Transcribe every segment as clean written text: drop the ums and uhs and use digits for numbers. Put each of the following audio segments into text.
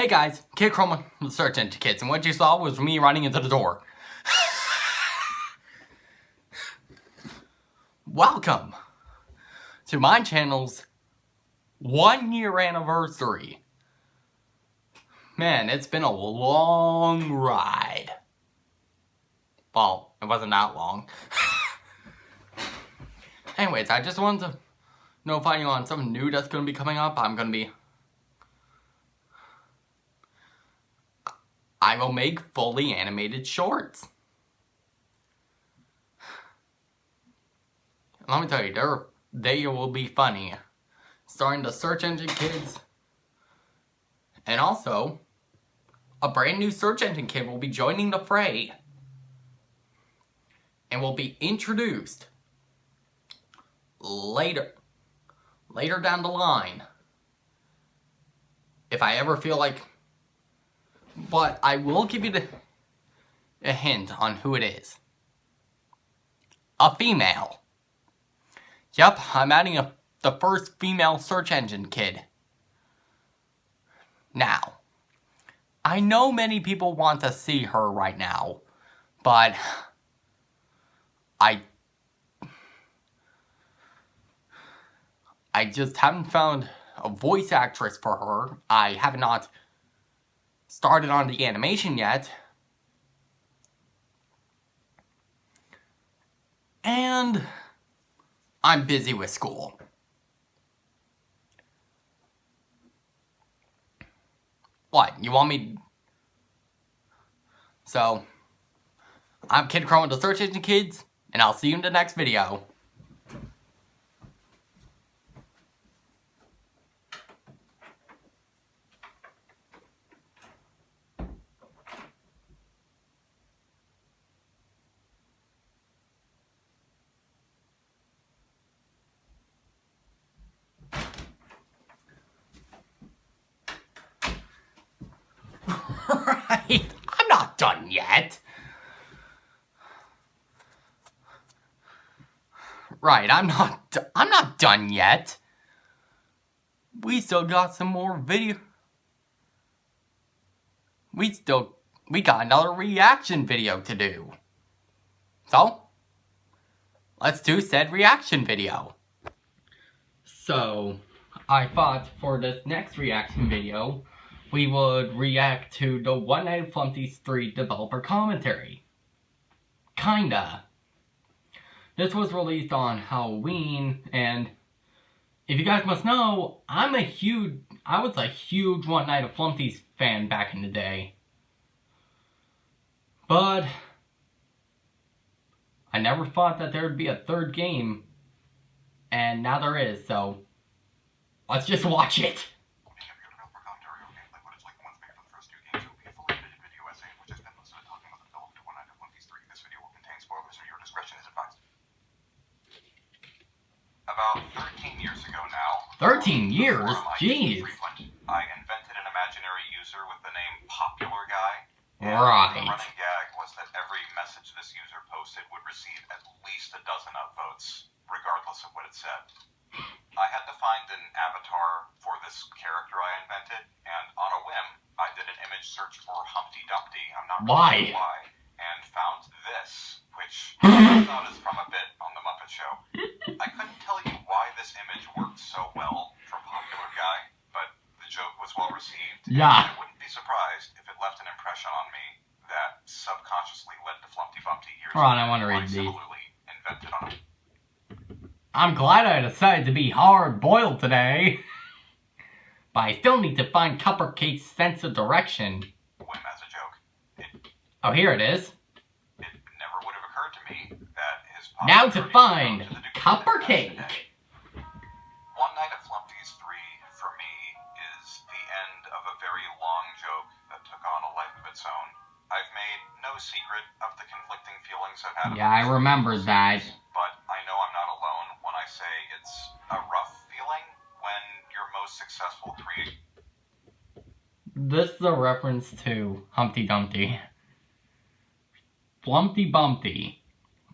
Hey guys, Kid Chroma with Search Engine Kids, and what you saw was me running into the door. Welcome to my channel's 1 year anniversary. Man, it's been a long ride. Well, it wasn't that long. Anyways, I just wanted to notify you on something new that's going to be coming up. I will make fully animated shorts. Let me tell you, they will be funny. Starring the Search Engine Kids. And also, a brand new Search Engine Kid will be joining the fray. And will be introduced later down the line. If I ever feel like... But I will give you a hint on who it is. A female. Yep, I'm adding the first female Search Engine Kid. Now, I know many people want to see her right now, but I just haven't found a voice actress for her. I have not started on the animation yet. And I'm busy with school. What? You want me... So, I'm Kid Chroma with the Search Engine Kids, and I'll see you in the next video. Right, I'm not done yet. Right, I'm not done yet. We still got some more video. We got another reaction video to do. So, let's do said reaction video. So, I thought for this next reaction video, we would react to the One Night at Flumpty's 3 developer commentary. Kinda. This was released on Halloween, and if you guys must know, I was a huge One Night at Flumpty's fan back in the day. But I never thought that there would be a third game, and now there is, so let's just watch it. About 13 years ago now. 13 years? Jeez. I invented an imaginary user with the name Popular Guy. Right. The running gag was that every message this user posted would receive at least a dozen upvotes, regardless of what it said. I had to find an avatar for this character I invented, and on a whim, I did an image search for Humpty Dumpty. I'm not really sure why. And found this, which I thought is from a bit on The Muppet Show. I couldn't tell you why this image worked so well for Popular Guy, but the joke was well received. Yeah. I wouldn't be surprised if it left an impression on me that subconsciously led to Flumpty Bumpty years Hold on, I want to read these. similarly invented on it. I'm glad I decided to be hard-boiled today. But I still need to find Cupcake's sense of direction. Whim as a joke. Oh, here it is. It never would have occurred to me that his Now to find popularity would go to the Cupcake. One Night at Flumpty's 3, for me, is the end of a very long joke that took on a life of its own. I've made no secret of the conflicting feelings I've had. Yeah, I remember that. But I know I'm not alone when I say it's a rough feeling when your most successful creation. This is a reference to Humpty Dumpty. Flumpty Bumpty,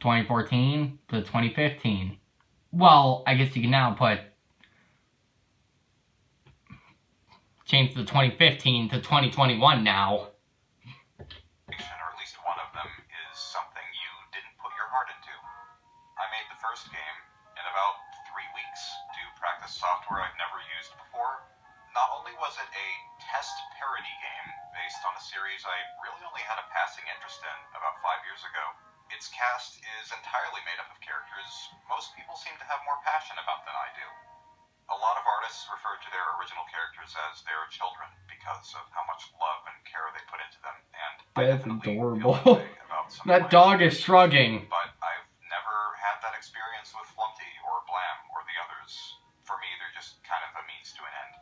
2014 to 2015. Well, I guess you can now put changed to 2015 to 2021 now. Or at least one of them is something you didn't put your heart into. I made the first game in about 3 weeks to practice software I've never used before. Not only was it a test parody game based on a series I really only had a passing interest in about 5 years ago, its cast is entirely made up of characters most people seem to have more passion about than I do. A lot of artists refer to their original characters as their children because of how much love and care they put into them, and that's I adorable. feel that way about some That dog is shrugging. But I've never had that experience with Flumpty or Blam or the others. For me, they're just kind of a means to an end.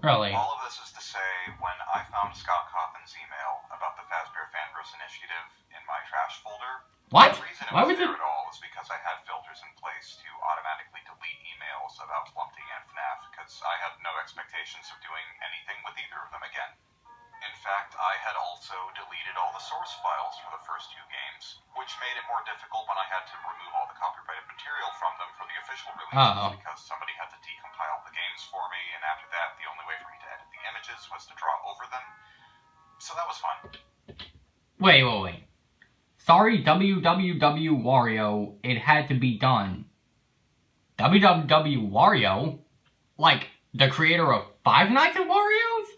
Really? All of this is to say, when I found Scott Cawthon's email about the Fazbear Fanverse initiative in my trash folder, What? the reason it Why was was there it? at all is because I had filters in place to automatically delete emails about Flumpty and FNAF, because I had no expectations of doing anything with either of them again. In fact, I had also deleted all the source files for the first 2 games, which made it more difficult when I had to remove all the copyrighted material from them for the official releases, because somebody had to decompile the games for me, and after that, the only way for me to edit the images was to draw over them. So that was fun. Wait. Sorry, WWW Wario, it had to be done. WWW Wario? Like, the creator of Five Nights at Wario's?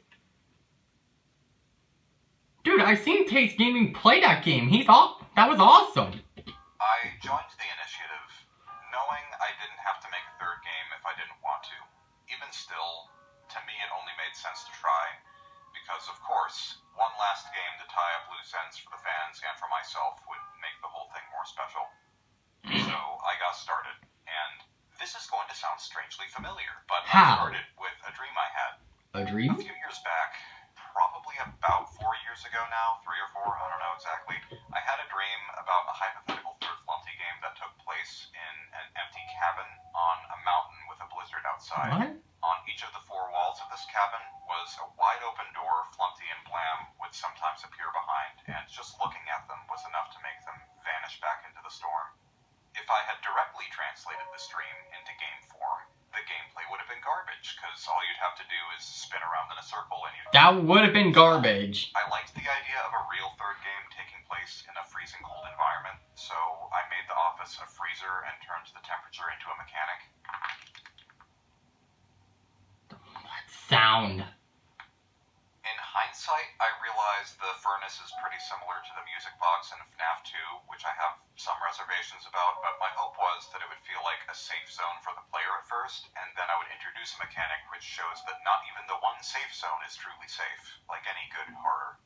Dude, I've seen Taste Gaming play that game. That was awesome. I joined the initiative knowing I didn't have to make a third game if I didn't want to. Even still, to me it only made sense to try, because of course, one last game to tie up loose ends for the fans and for myself would make the whole thing more special. So I got started, and this is going to sound strangely familiar, but How? I started with a dream I had. A dream? A few years back, probably about 4 years ago now, 3 or 4, I don't know exactly, I had a dream about a hypothetical third Flumpty game that took place in an empty cabin on a mountain with a blizzard outside. What? On each of the 4 walls of this cabin was a wide open door Flumpty and Blam would sometimes appear behind, and just looking at them was enough to make them vanish back into the storm. If I had directly translated this dream into game form, the gameplay would have been garbage, because all you'd have to do is spin around in a circle and you'd... That would have been garbage. I liked the idea of a real third game taking place in a freezing cold environment, so I made the office a freezer and turned the temperature into a mechanic. That sound. In hindsight, I realized the furnace is pretty similar to the music box in FNAF 2, which I have some reservations about, but my hope was that it would feel like a safe zone for the player at first, and then I would introduce a mechanic which shows that not even the one safe zone is truly safe, like any good horror.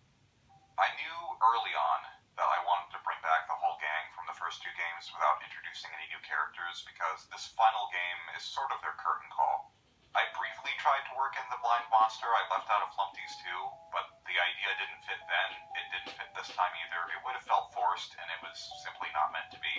I knew early on that I wanted to bring back the whole gang from the first 2 games without introducing any new characters, because this final game is sort of their curtain call. I briefly tried to work in the blind monster I left out of Flumpty's 2, but the idea didn't fit then, it didn't fit this time either. It would have felt forced, and it was simply not meant to be.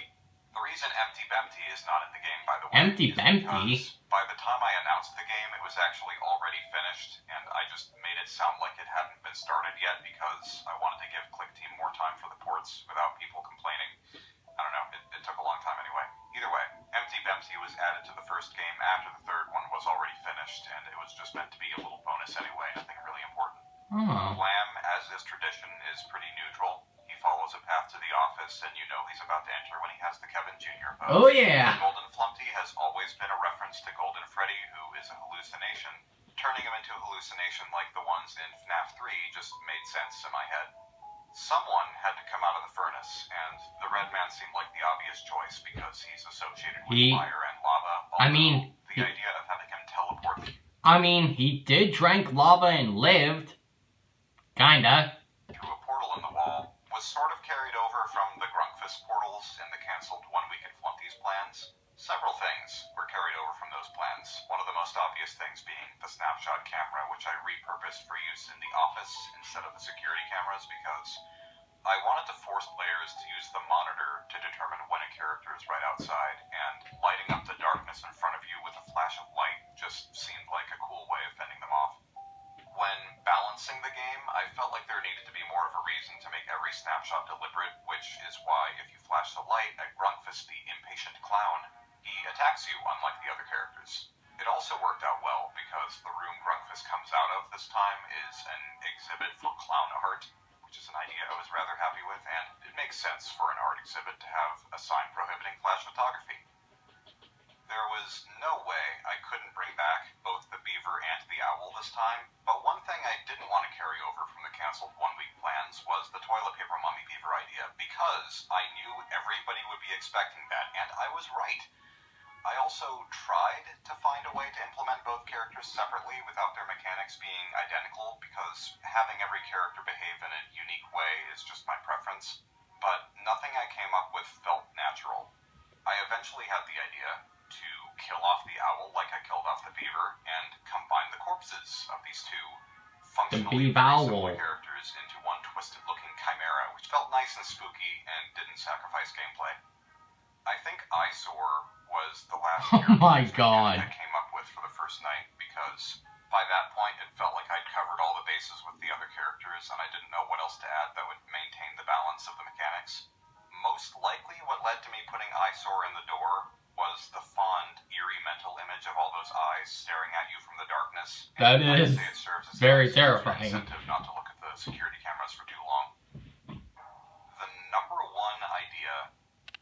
The reason Empty Bempty is not in the game, by the way, Empty is Bempty? because by the time I announced the game, it was actually already finished, and I just made it sound like it hadn't been started yet because I wanted to give ClickTeam more time for the ports without people complaining. I don't know, it took a long time anyway. Either way, Empty Bempty was added to the first game after the third one was already finished, and it was just meant to be a little bonus anyway, nothing really important. Oh. Blam, as is tradition, is pretty neutral. He follows a path to the office, and you know he's about to enter when he has the Kevin Jr. pose. Oh yeah. Golden Flumpty has always been a reference to Golden Freddy, who is a hallucination. Turning him into a hallucination like the ones in FNAF 3 just made sense in my head. Someone had to come out of the furnace, and the Red Man seemed like the obvious choice because he's associated with fire and lava. The idea of having him teleport... he did drink lava and lived. Kinda. ...through a portal in the wall was sort of carried over from the Grunkfist portals in the cancelled One Week at Flumpty's plans. Several things were carried over from those plans, one of the most obvious things being the snapshot camera, which I repurposed for use in the office instead of the security cameras because I wanted to force players to use the monitor to determine when a character is right outside, and lighting up the darkness in front of you with a flash of light just seemed like a cool way of fending them off. When balancing the game, I felt like there needed to be more of a reason to make every snapshot deliberate, which is why if you flash the light at Grunkfist the impatient clown, he attacks you unlike the other characters. It also worked out well because the room Grunkfist comes out of this time is an exhibit for clown art, which is an idea I was rather happy with, and it makes sense for an art exhibit to have a sign prohibiting flash photography. There was no way I couldn't bring back both the beaver and the owl this time, but one thing I didn't want to carry over from the canceled one-week plans was the toilet paper mummy beaver idea, because I knew everybody would be expecting that, and I was right. I also tried to find a way to implement both characters separately without their mechanics being identical, because having every character behave in a unique way is just my preference, but nothing I came up with felt natural. I eventually had the idea to kill off the owl like I killed off the beaver, and combine the corpses of these two functionally very similar characters into one twisted-looking chimera, which felt nice and spooky and didn't sacrifice gameplay. I think Eyesore was the last Oh my god. I came up with for the first night, because by that point it felt like I'd covered all the bases with the other characters and I didn't know what else to add that would maintain the balance of the mechanics. Most likely what led to me putting Eyesore in the door was the fond, eerie mental image of all those eyes staring at you from the darkness. That is very terrifying. Incentive not to look at the security cameras for too long. The number one idea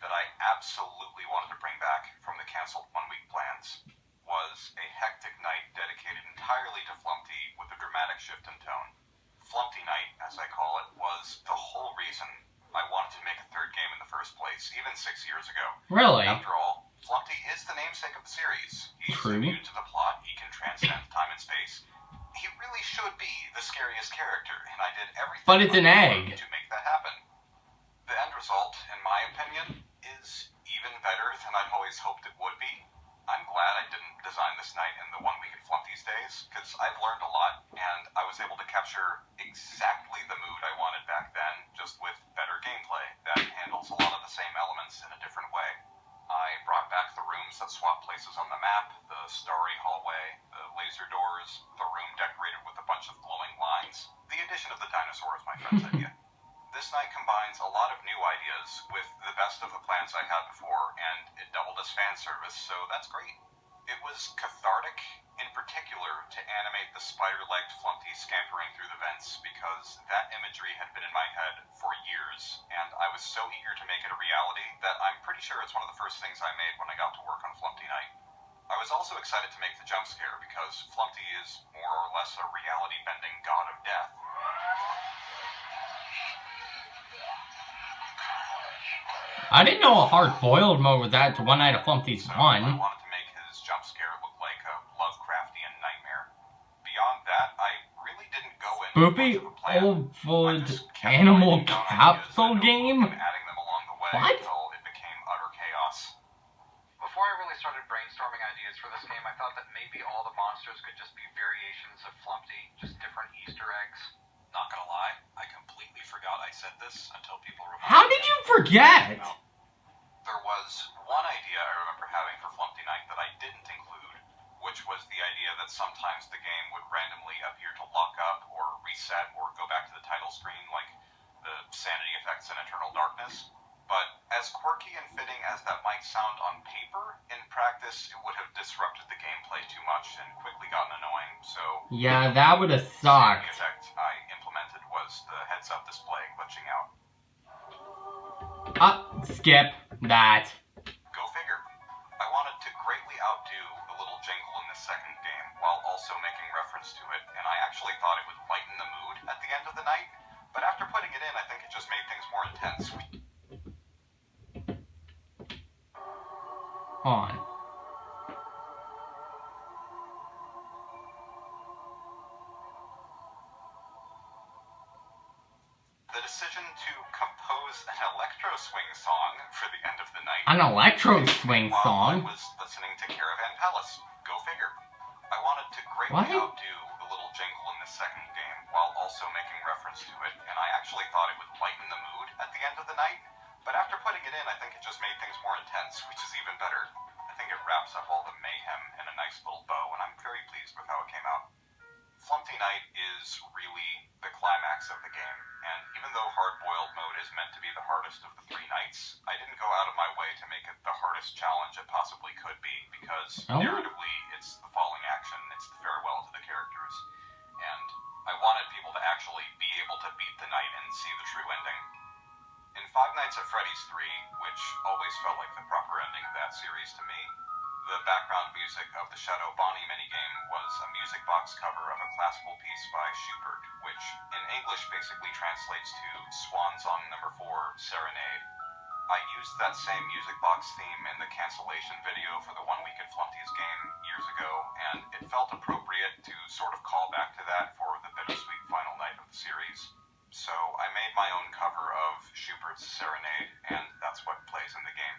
that I absolutely wanted to bring back from the canceled one-week plans was a hectic night dedicated entirely to Flumpty with a dramatic shift in tone. Flumpty Night, as I call it, was the whole reason I wanted to make a third game in the first place, even 6 years ago. Really? After all, Flumpty is the namesake of the series. He's True. immune to the plot, he can transcend time and space. He really should be the scariest character, and I did everything But it's an egg. to make that happen. The end result, in my opinion, is even better than I'd always hoped it would be. I'm glad I didn't design this night in the 1 week at Flumpty's days, because I've learned a lot, and I was able to capture exactly the mood I wanted back then, just with better gameplay that handles a lot of the same elements in a different way. I brought back the rooms that swap places on the map, the starry hallway, the laser doors, the room decorated with a bunch of glowing lines. The addition of the dinosaur is my friend's idea. This night combines a lot of new ideas with the best of the plans I had before, and it doubled as fan service, so that's great. It was cathartic, in particular, to animate the spider-legged Flumpty scampering through the vents, because that imagery had been in my head for years, and I was so eager to make it a reality that I'm pretty sure it's one of the first things I made when I got to work on Flumpty Night. I was also excited to make the jump scare, because Flumpty is more or less a reality-bending god of death. I didn't know a hard-boiled mode was added to One Night of Flumpty's 1. I wanted to make his jump scare look like a Lovecraftian nightmare. Beyond that, I really didn't go into Spoopy Old Animal Capsule game? Adding them along the way What? until it became utter chaos. Before I really started brainstorming ideas for this game, I thought that maybe all the monsters could just be variations of Flumpty, just different Easter eggs. Not gonna lie, I completely forgot I said this until people reminded me. How did you forget? There was one idea I remember having for Flumpty Night that I didn't include, which was the idea that sometimes the game would randomly appear to lock up or reset or go back to the title screen, like the sanity effects in Eternal Darkness. But as quirky and fitting as that might sound on paper, in practice it would have disrupted the gameplay too much and quickly gotten annoying, so... Yeah, that would have sucked. The effect I implemented was the heads-up display glitching out. Skip that. Go figure. I wanted to greatly outdo the little jingle in the second game, while also making reference to it, and I actually thought it would lighten the mood at the end of the night, but after putting it in, I think it just made things more intense. On. The decision to compose an electro swing song for the end of the night. An electro swing while song? I was listening to Caravan Palace. Go figure. I wanted to greatly What? outdo the little jingle in the second game, while also making reference to it, and I actually thought it would lighten the mood at the end of the night, but after putting it in, I think it just made things more intense, which is even better. I think it wraps up all the mayhem in a nice little bow, and I'm very pleased with how it came out. Flumpty Night is really the climax of the game, and even though hard-boiled mode is meant to be the hardest of the 3 nights, I didn't go out of my way to make it the hardest challenge it possibly could be, because Oh. narratively it's the falling action, it's the farewell to the characters, and I wanted people to actually be able to beat the night and see the true ending. In Five Nights at Freddy's 3, which always felt like the proper ending of that series to me, the background music of the Shadow Bonnie minigame was a music box cover of a classical piece by Schubert, which in English basically translates to Swan Song No. 4, Serenade. I used that same music box theme in the cancellation video for the One Week at Flumpty's game years ago, and it felt appropriate to sort of call back to that for the bittersweet final night of the series. So I made my own cover of Schubert's Serenade, and that's what plays in the game.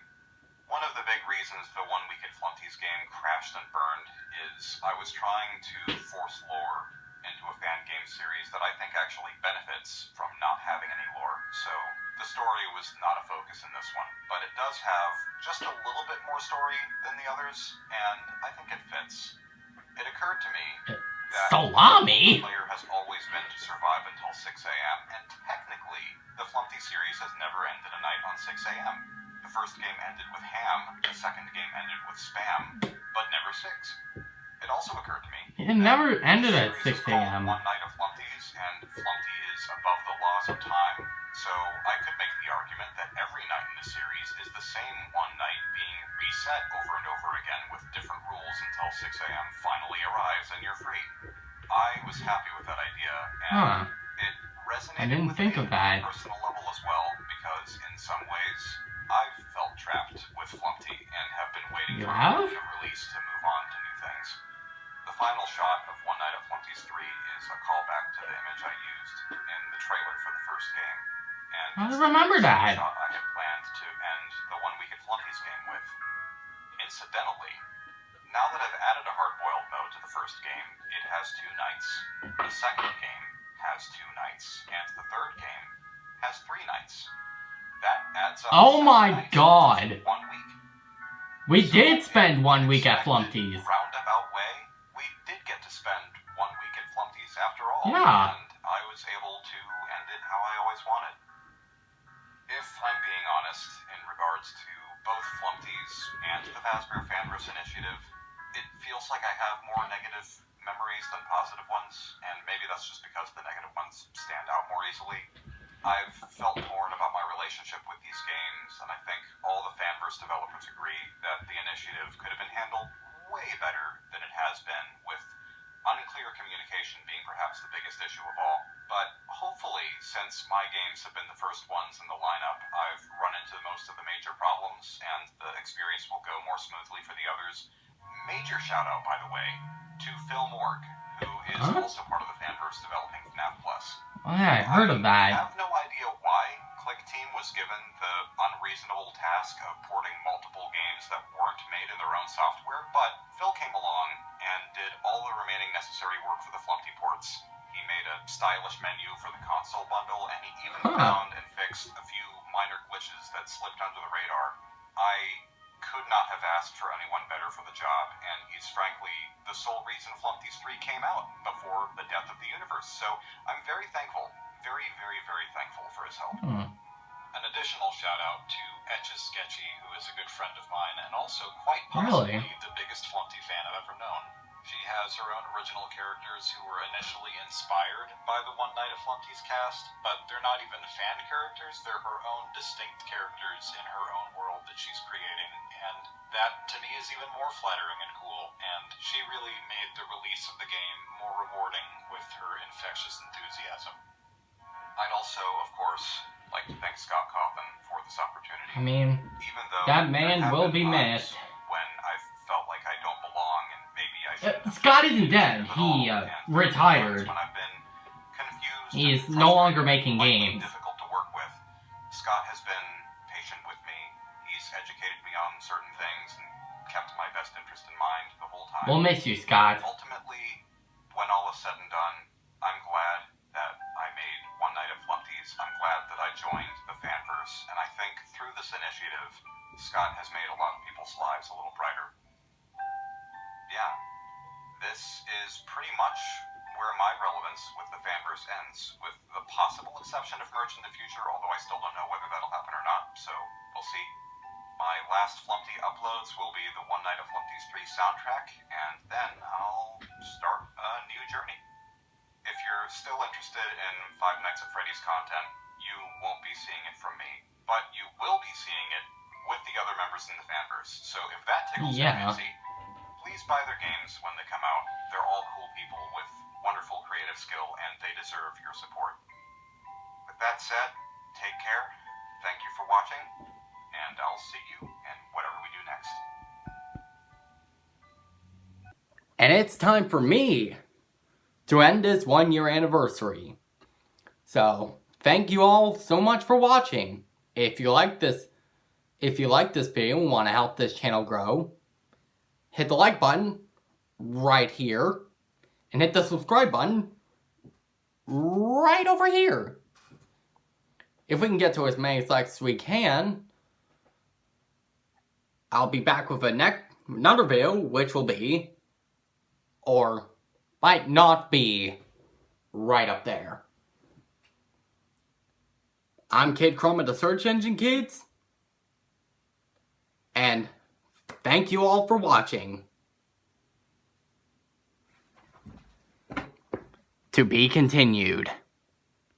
One of the big reasons the One Week at Flumpty's game crashed and burned is I was trying to force lore into a fan game series that I think actually benefits from not having any lore, so the story was not a focus in this one. But it does have just a little bit more story than the others, and I think it fits. It occurred to me that Salami? the player has always been to survive until 6 a.m., and technically, the Flumpty series has never ended a night on 6 a.m. The first game ended with ham, the second game ended with spam, but never 6. It also occurred to me It never ended the at series 6 is called a.m. One Night of Flumpties, and Flumpty is above the laws of time, so I could make the argument that every night in the series is the same one night being reset over and over again with different rules until 6 a.m. finally arrives and you're free. I was happy with that idea, and it resonated I didn't with think me of that. on a personal level as well, because in some ways, I've felt trapped with Flumpty and have been waiting You for have? a release to move on to new things. The final shot of One Night at Flumpty's 3 is a callback to the image I used in the trailer for the first game. And I it's remember the that. shot I had planned to end the One Week at Flumpty's game with. Incidentally, now that I've added a hard-boiled mode to the first game, it has 2 nights. The second game has 2 nights, and the third game has 3 nights. That adds up Oh to 7 my nights in God. 1 week. We So did spend in 1 week at unexpected Flumpty's. roundabout way, we did get to spend 1 week at Flumpty's after all. Yeah. And I was able to end it how I always wanted. If I'm being honest, in regards to both Flumpty's and the Fazbear Fanverse Initiative, it feels like I have more negative memories than positive ones, and maybe that's just because the negative ones stand out more easily. I've felt torn about my relationship with these games, and I think all the Fanverse developers agree that the initiative could have been handled way better than it has been, with unclear communication being perhaps the biggest issue of all. But hopefully, since my games have been the first ones in the lineup, I've run into most of the major problems, and the experience will go more smoothly for the others. Major shout out, by the way, to Phil Morg, who is also part of the Fanverse developing FNAF Plus. Oh yeah, I heard of I that. have no idea why Click Team was given the unreasonable task of porting multiple games that weren't made in their own software, but Phil came along and did all the remaining necessary work for the Flumpty ports. He made a stylish menu for the console bundle, and he even found and fixed a few minor glitches that slipped under the radar. I could not have asked for anyone better for the job, and he's frankly the sole reason Flumpty's 3 came out before the death of the universe, so I'm very thankful, very, very, very thankful for his help. An additional shout out to Etches Sketchy, who is a good friend of mine, and also quite possibly the biggest Flumpty fan I've ever known. She has her own original characters who were initially inspired by the One Night of Flumpty's cast, but they're not even fan characters, they're her own distinct characters in her own world that she's creating, and that to me is even more flattering and cool, and she really made the release of the game more rewarding with her infectious enthusiasm. I'd also, of course, like to thank Scott Coffin for this opportunity. I mean, even though that man there have will been be times missed. when I've felt like I don't belong and maybe I shouldn't have Scott been isn't dead. at He all, and retired. when I've been confused He is and no longer frustrated, making likely games. difficult to work with. Scott has been patient with me. He's educated me on certain things and kept my best interest in mind the whole time. We'll miss you, Scott. Ultimately, when all is said and done, I'm glad that I made One Night at Flumpty's. I'm glad that I joined the Fanverse, and I think through this initiative, Scott has made a lot of people's lives a little brighter. Yeah, this is pretty much where my universe ends, with the possible exception of Merge in the future, although I still don't know whether that'll happen or not, so we'll see. My last Flumpty uploads will be the One Night of Flumpty's 3 soundtrack, and then I'll start a new journey. If you're still interested in Five Nights at Freddy's content, you won't be seeing it from me, but you will be seeing it with the other members in the fanverse, so if that tickles your fancy, please buy their games when they come out. They're all cool people with wonderful creative skill, and they deserve your support. With that said, take care, thank you for watching, and I'll see you in whatever we do next. And it's time for me to end this 1-year anniversary. So, thank you all so much for watching. If you like this video and want to help this channel grow, hit the like button right here, and hit the subscribe button right over here. If we can get to as many likes as we can, I'll be back with another video, which will be, or might not be, right up there. I'm Kid Chrome, the Search Engine Kids, and thank you all for watching. To be continued.